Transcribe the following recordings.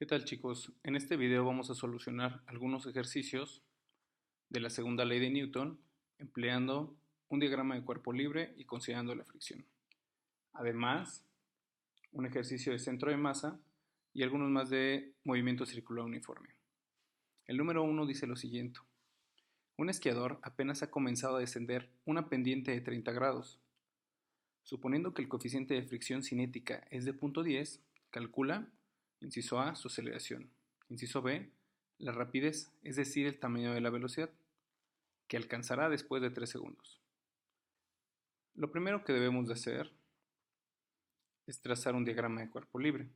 ¿Qué tal, chicos? En este video vamos a solucionar algunos ejercicios de la segunda ley de Newton empleando un diagrama de cuerpo libre y considerando la fricción. Además, un ejercicio de centro de masa y algunos más de movimiento circular uniforme. El número 1 dice lo siguiente. Un esquiador apenas ha comenzado a descender una pendiente de 30 grados. Suponiendo que el coeficiente de fricción cinética es de 0.10, calcula, inciso A, su aceleración. Inciso B, la rapidez, es decir, el tamaño de la velocidad, que alcanzará después de 3 segundos. Lo primero que debemos de hacer es trazar un diagrama de cuerpo libre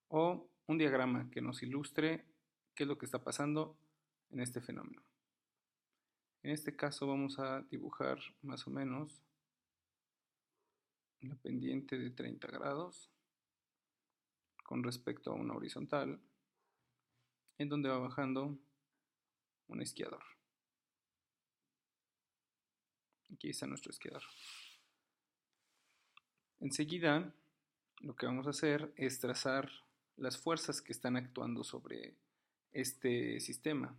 o un diagrama que nos ilustre qué es lo que está pasando en este fenómeno. En este caso vamos a dibujar más o menos la pendiente de 30 grados con respecto a una horizontal en donde va bajando un esquiador. Aquí está nuestro esquiador. Enseguida lo que vamos a hacer es trazar las fuerzas que están actuando sobre este sistema.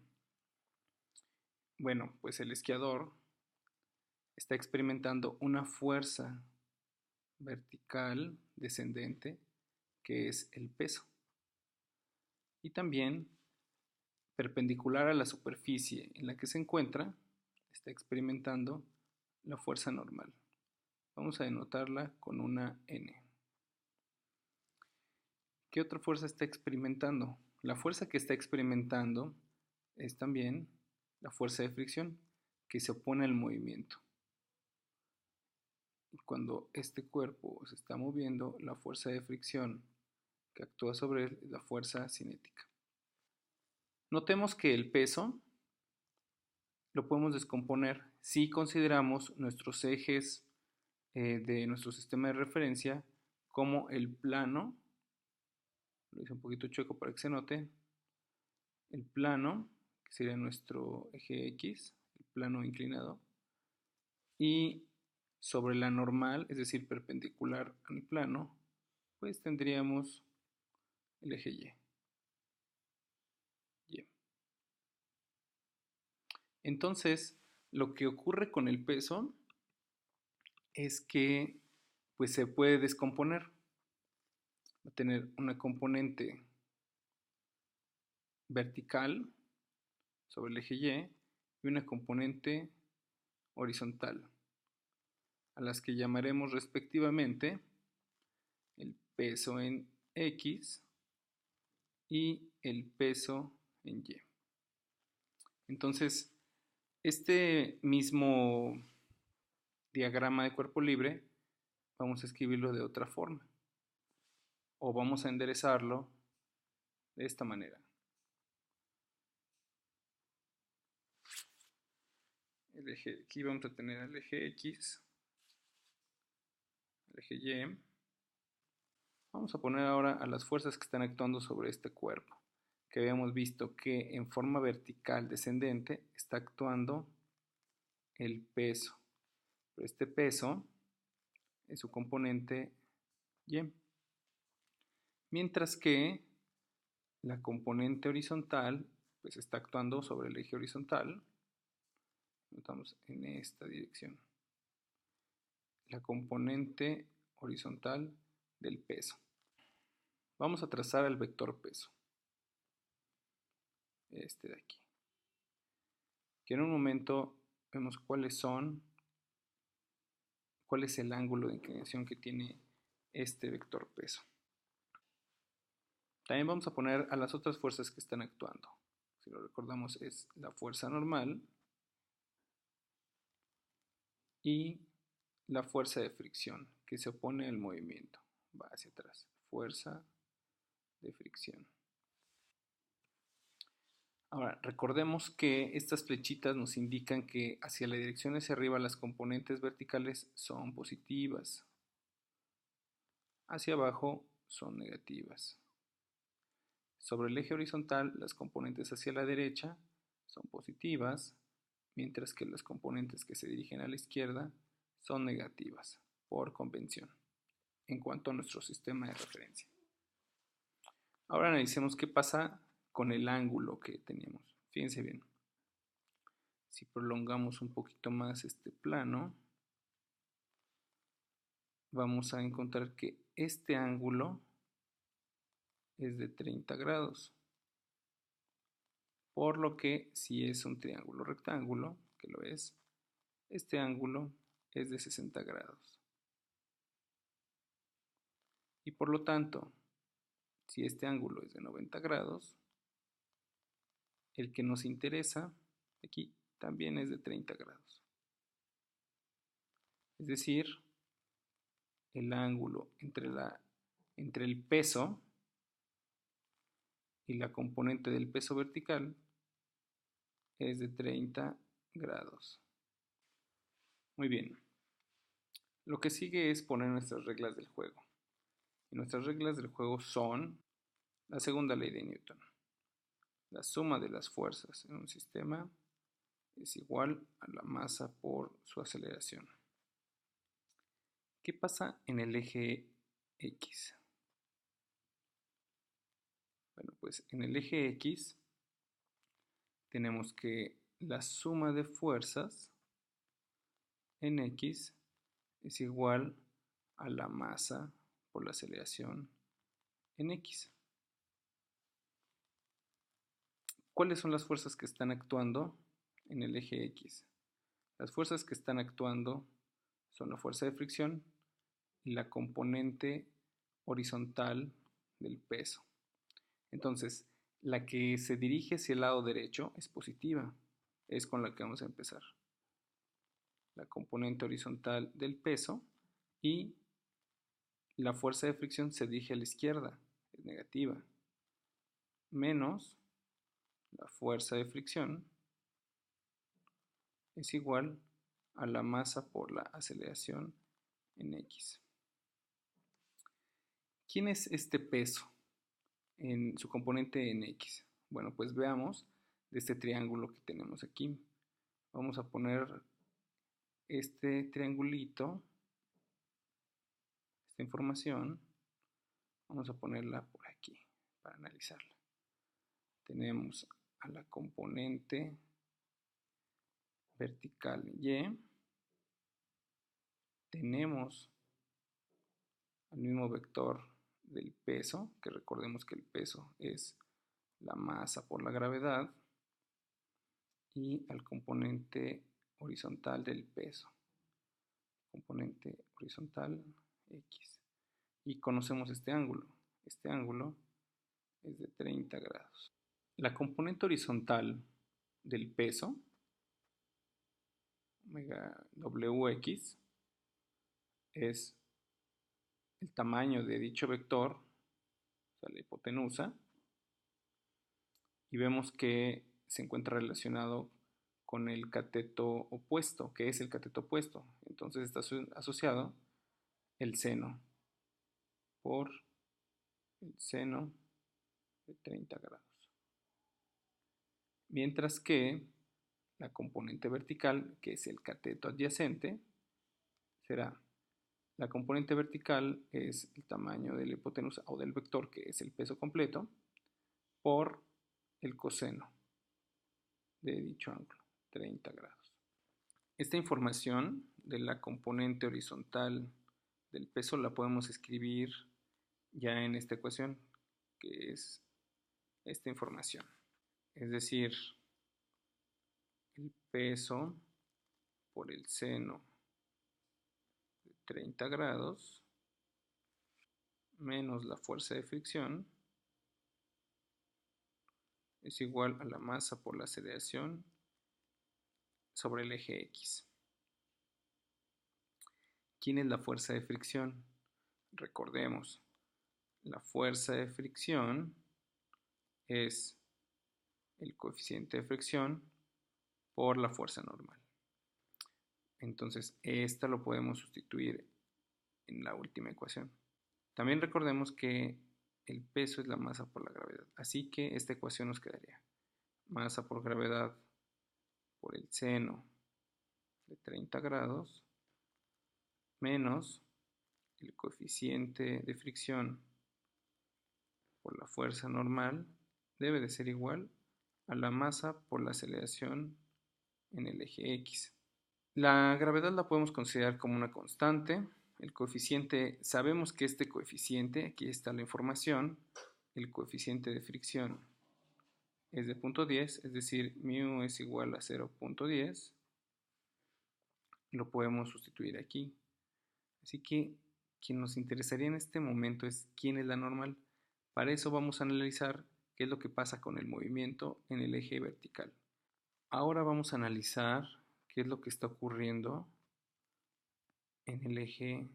Bueno, pues el esquiador está experimentando una fuerza vertical descendente que es el peso y también perpendicular a la superficie en la que se encuentra está experimentando la fuerza normal. Vamos a denotarla con una N. ¿Qué otra fuerza está experimentando? La fuerza que está experimentando es también la fuerza de fricción que se opone al movimiento. Y cuando este cuerpo se está moviendo, la fuerza de fricción que actúa sobre él es la fuerza cinética. Notemos que el peso lo podemos descomponer si consideramos nuestros ejes de nuestro sistema de referencia como el plano, lo hice un poquito chueco para que se note, el plano, que sería nuestro eje X, el plano inclinado, y sobre la normal, es decir, perpendicular al plano, pues tendríamos el eje Y. Entonces, lo que ocurre con el peso es que pues se puede descomponer. Va a tener una componente vertical sobre el eje y una componente horizontal, a las que llamaremos respectivamente el peso en X y el peso en Y. Entonces, este mismo diagrama de cuerpo libre vamos a escribirlo de otra forma o vamos a enderezarlo de esta manera. Aquí vamos a tener el eje X, el eje Y. Vamos a poner ahora a las fuerzas que están actuando sobre este cuerpo, que habíamos visto que en forma vertical descendente está actuando el peso. Pero este peso es su componente Y. Mientras que la componente horizontal pues está actuando sobre el eje horizontal. Notamos en esta dirección. La componente horizontal del peso. Vamos a trazar el vector peso. Este de aquí. Que en un momento vemos cuál es el ángulo de inclinación que tiene este vector peso. También vamos a poner a las otras fuerzas que están actuando. Si lo recordamos es la fuerza normal y la fuerza de fricción que se opone al movimiento. Va hacia atrás. Fuerza de fricción. Ahora, recordemos que estas flechitas nos indican que hacia la dirección hacia arriba las componentes verticales son positivas. Hacia abajo son negativas. Sobre el eje horizontal, las componentes hacia la derecha son positivas, mientras que las componentes que se dirigen a la izquierda son negativas, por convención, en cuanto a nuestro sistema de referencia. Ahora analicemos qué pasa con el ángulo que teníamos. Fíjense bien. Si prolongamos un poquito más este plano, vamos a encontrar que este ángulo es de 30 grados. Por lo que si es un triángulo rectángulo, que lo es, este ángulo es de 60 grados. Y por lo tanto, si este ángulo es de 90 grados, el que nos interesa aquí también es de 30 grados. Es decir, el ángulo entre el peso y la componente del peso vertical es de 30 grados. Muy bien. Lo que sigue es poner nuestras reglas del juego. Y nuestras reglas del juego son la segunda ley de Newton. La suma de las fuerzas en un sistema es igual a la masa por su aceleración. ¿Qué pasa en el eje X? Bueno, pues en el eje X tenemos que la suma de fuerzas en X es igual a la masa por la aceleración en X. ¿Cuáles son las fuerzas que están actuando en el eje X? Las fuerzas que están actuando son la fuerza de fricción y la componente horizontal del peso. Entonces, la que se dirige hacia el lado derecho es positiva, es con la que vamos a empezar. La componente horizontal del peso, y la fuerza de fricción se dirige a la izquierda, es negativa, menos la fuerza de fricción es igual a la masa por la aceleración en X. ¿Quién es este peso en su componente en X? Bueno, pues veamos de este triángulo que tenemos aquí. Vamos a poner este triangulito, esta información, vamos a ponerla por aquí para analizarla. Tenemos a la componente vertical Y, tenemos al mismo vector del peso, que recordemos que el peso es la masa por la gravedad, y al componente horizontal del peso, componente horizontal X. Y conocemos este ángulo. Este ángulo es de 30 grados. La componente horizontal del peso, omega Wx, es el tamaño de dicho vector, o sea, la hipotenusa, y vemos que se encuentra relacionado con el cateto opuesto. ¿Qué es el cateto opuesto? Entonces está asociado el seno por el seno de 30 grados. Mientras que la componente vertical, que es el cateto adyacente, será la componente vertical es el tamaño de la hipotenusa o del vector, que es el peso completo, por el coseno de dicho ángulo, 30 grados. Esta información de la componente horizontal del peso la podemos escribir ya en esta ecuación, que es esta información. Es decir, el peso por el seno de 30 grados menos la fuerza de fricción es igual a la masa por la aceleración sobre el eje X. ¿Quién es la fuerza de fricción? Recordemos, la fuerza de fricción es el coeficiente de fricción por la fuerza normal. Entonces, esta lo podemos sustituir en la última ecuación. También recordemos que el peso es la masa por la gravedad. Así que esta ecuación nos quedaría masa por gravedad por el seno de 30 grados menos el coeficiente de fricción por la fuerza normal debe de ser igual a la masa por la aceleración en el eje X. La gravedad la podemos considerar como una constante. El coeficiente, sabemos que este coeficiente, aquí está la información, el coeficiente de fricción es de 0.10, es decir, mu es igual a 0.10. Lo podemos sustituir aquí. Así que quien nos interesaría en este momento es quién es la normal. Para eso vamos a analizar qué es lo que pasa con el movimiento en el eje vertical. Ahora vamos a analizar qué es lo que está ocurriendo en el eje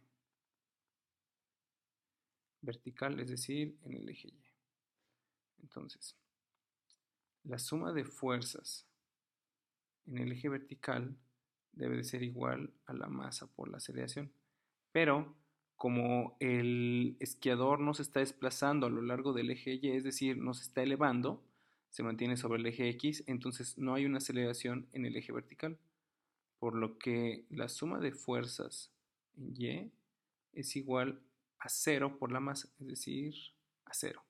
vertical, es decir, en el eje Y. Entonces, la suma de fuerzas en el eje vertical debe de ser igual a la masa por la aceleración. Pero como el esquiador no se está desplazando a lo largo del eje Y, es decir, no se está elevando, se mantiene sobre el eje X, entonces no hay una aceleración en el eje vertical. Por lo que la suma de fuerzas en Y es igual a 0 por la masa, es decir, a 0.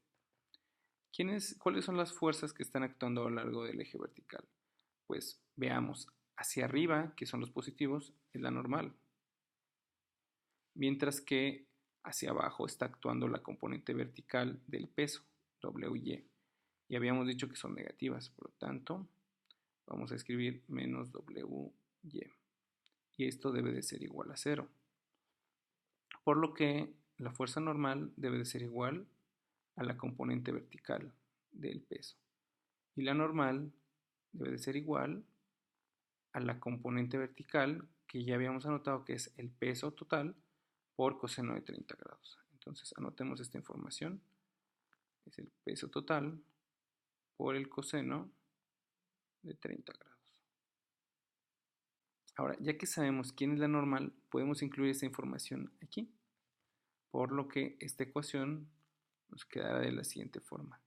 ¿Cuáles son las fuerzas que están actuando a lo largo del eje vertical? Pues veamos, hacia arriba, que son los positivos, es la normal, mientras que hacia abajo está actuando la componente vertical del peso, WY. Y habíamos dicho que son negativas, por lo tanto, vamos a escribir menos WY. Y esto debe de ser igual a 0. Por lo que la fuerza normal debe de ser igual a la componente vertical del peso. Y la normal debe de ser igual a la componente vertical que ya habíamos anotado que es el peso total por coseno de 30 grados. Entonces anotemos esta información. Es el peso total por el coseno de 30 grados. Ahora, ya que sabemos quién es la normal, podemos incluir esta información aquí. Por lo que esta ecuación nos quedará de la siguiente forma.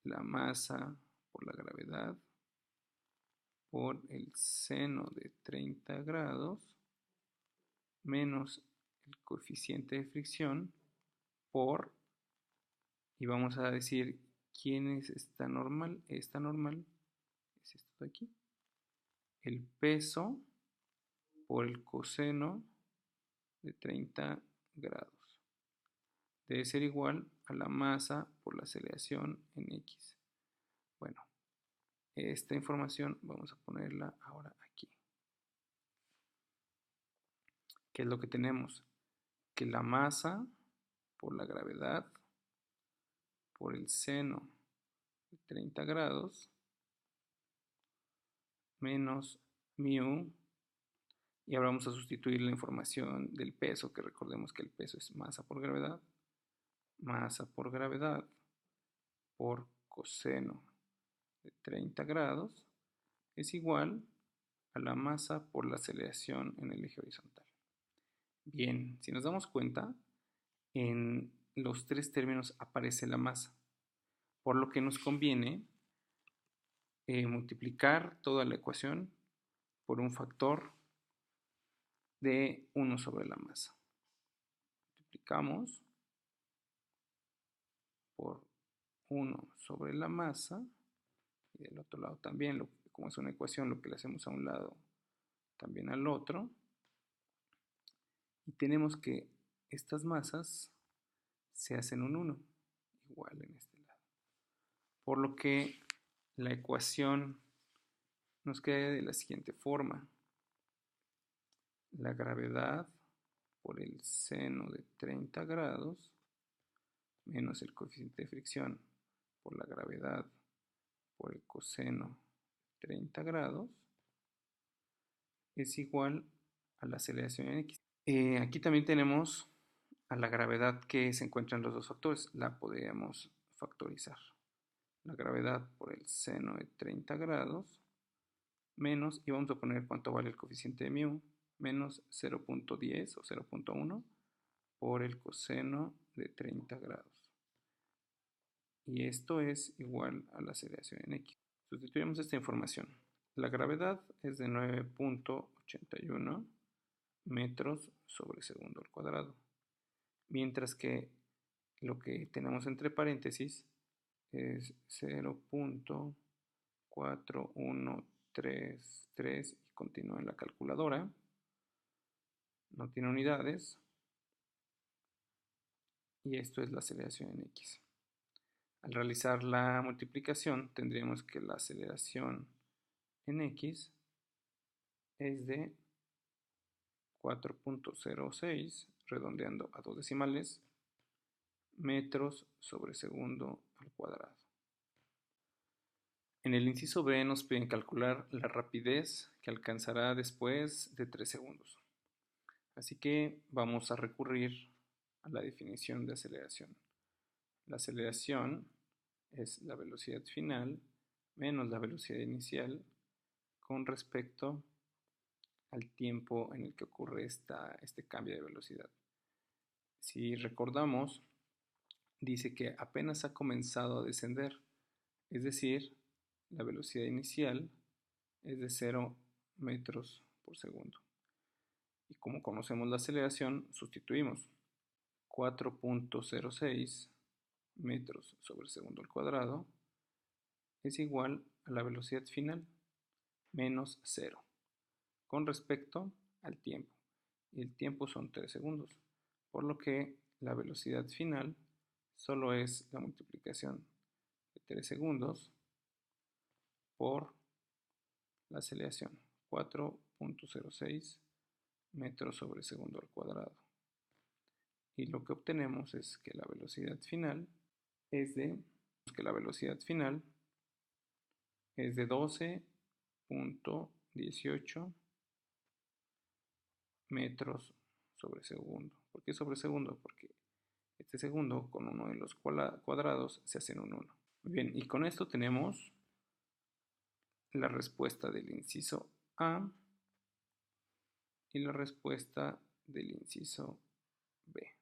La masa por la gravedad por el seno de 30 grados menos el coeficiente de fricción por, y vamos a decir quién es esta normal. Esta normal es esto de aquí. El peso por el coseno de 30 grados debe ser igual a la masa por la aceleración en X. Bueno, esta información vamos a ponerla ahora aquí. ¿Qué es lo que tenemos? Que la masa por la gravedad por el seno de 30 grados menos mu, y ahora vamos a sustituir la información del peso, que recordemos que el peso es masa por gravedad por coseno de 30 grados es igual a la masa por la aceleración en el eje horizontal. Bien, si nos damos cuenta, en los tres términos aparece la masa, por lo que nos conviene multiplicar toda la ecuación por un factor de 1 sobre la masa. Multiplicamos por 1 sobre la masa, y del otro lado también, como es una ecuación, lo que le hacemos a un lado, también al otro. Y tenemos que estas masas se hacen un 1, igual en este lado. Por lo que la ecuación nos queda de la siguiente forma. La gravedad por el seno de 30 grados menos el coeficiente de fricción por la gravedad por el coseno de 30 grados es igual a la aceleración en X. Aquí también tenemos a la gravedad que se encuentra en los dos factores. La podríamos factorizar. La gravedad por el seno de 30 grados menos, y vamos a poner cuánto vale el coeficiente de mu, menos 0.10 o 0.1 por el coseno de 30 grados. Y esto es igual a la aceleración en X. Sustituimos esta información. La gravedad es de 9.81 metros sobre segundo al cuadrado, mientras que lo que tenemos entre paréntesis es 0.4133 y continúa en la calculadora. No tiene unidades. Y esto es la aceleración en X. Al realizar la multiplicación tendríamos que la aceleración en X es de 4.06, redondeando a 2 decimales, metros sobre segundo al cuadrado. En el inciso B nos piden calcular la rapidez que alcanzará después de 3 segundos. Así que vamos a recurrir a la definición de aceleración. La aceleración es la velocidad final menos la velocidad inicial con respecto al tiempo en el que ocurre este cambio de velocidad. Si recordamos, dice que apenas ha comenzado a descender, es decir, la velocidad inicial es de 0 metros por segundo. Y como conocemos la aceleración, sustituimos 4.06 metros sobre segundo al cuadrado es igual a la velocidad final menos 0 con respecto al tiempo. Y el tiempo son 3 segundos, por lo que la velocidad final solo es la multiplicación de 3 segundos por la aceleración, 4.06 metros sobre segundo al cuadrado. Y lo que obtenemos es que la velocidad final es de 12.18 metros sobre segundo. ¿Por qué sobre segundo? Porque este segundo con uno de los cuadrados se hacen un 1. Muy bien, y con esto tenemos la respuesta del inciso A y la respuesta del inciso B.